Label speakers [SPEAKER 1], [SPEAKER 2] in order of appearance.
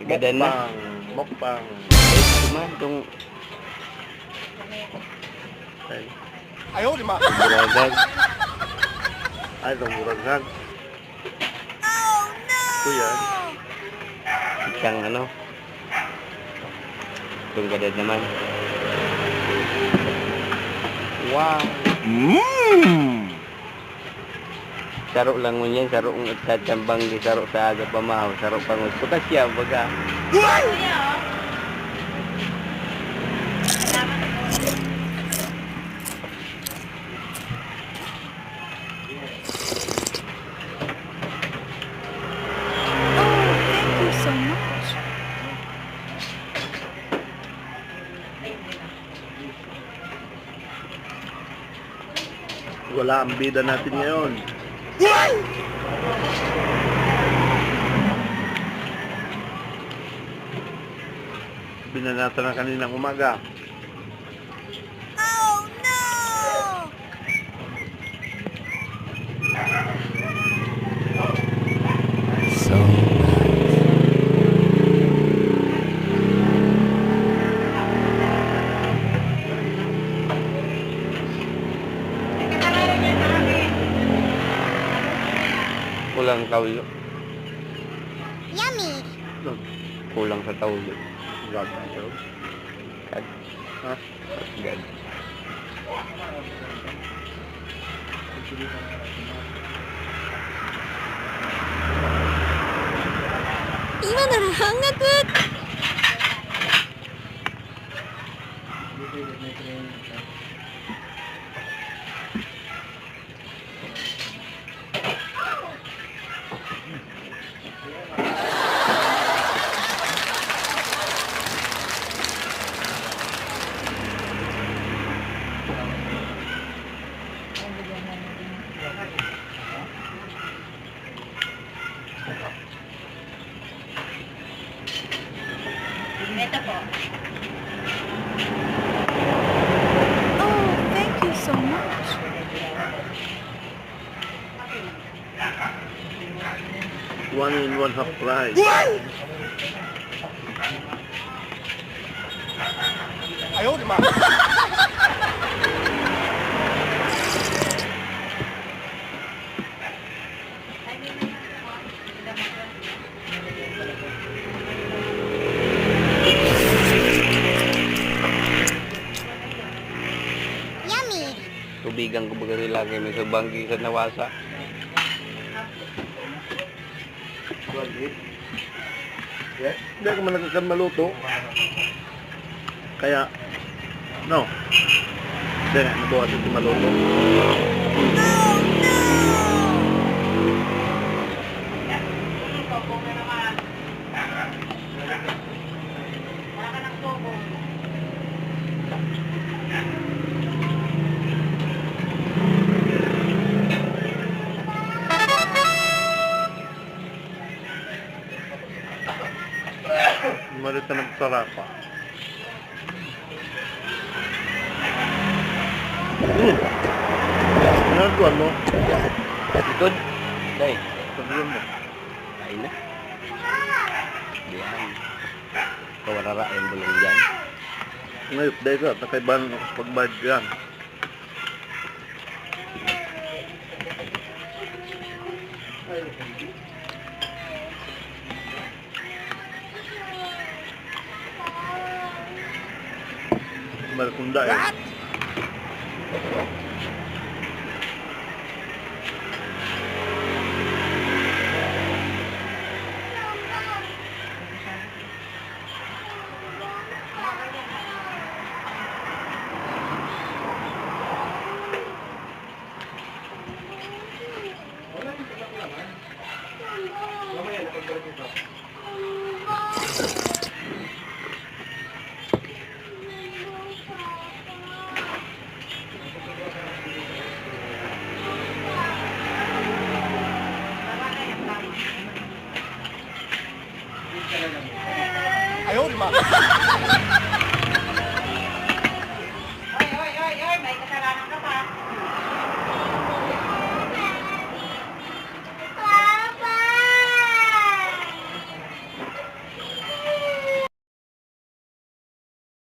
[SPEAKER 1] Ganda na.
[SPEAKER 2] Mukbang.
[SPEAKER 1] Cuma itong
[SPEAKER 2] Ay,
[SPEAKER 3] Ayaw, di ma.
[SPEAKER 1] buragag.
[SPEAKER 2] ay, itong buraghag.
[SPEAKER 4] Oh no!
[SPEAKER 2] Ito yan.
[SPEAKER 1] Isang ano. Itong gadad naman. Wow. Saro lang mo yan. Saro ang tatambang di saro sa aga pamahaw. Saro pang gusto ka siya. Baga.
[SPEAKER 4] Oh, thank you so much.
[SPEAKER 2] Wala ang bida natin ngayon. Binanatan na kaninang umaga.
[SPEAKER 4] Oh no!
[SPEAKER 5] So nice.
[SPEAKER 1] Kulang tawlo.
[SPEAKER 4] Yummy!
[SPEAKER 1] Kulang sa tawlo.
[SPEAKER 2] Gag na ito.
[SPEAKER 1] Kag.
[SPEAKER 2] Ha?
[SPEAKER 1] Gag.
[SPEAKER 4] Ima naら半額!
[SPEAKER 6] Ito po.
[SPEAKER 4] Oh, thank you so much.
[SPEAKER 2] One in one half price.
[SPEAKER 3] Ayaw, di ma.
[SPEAKER 4] Yummy!
[SPEAKER 1] Tubigan ko baga lagi may sa banggi sa nawasa.
[SPEAKER 2] Yeah. Hindi ako malagakan maluto. Kaya, no. Hindi nga, nabuhat ito maluto. Marita ng sarapa. Nagawa mo?
[SPEAKER 1] Likod. Day.
[SPEAKER 2] Sabihin mo.
[SPEAKER 1] Ay na. Diyan. Kawarara yung bulong dyan.
[SPEAKER 2] Ngayon, dahil ka, nakaibahan ako sa pagbayad yan. Malakunda eh.
[SPEAKER 3] Ayaw, di ma.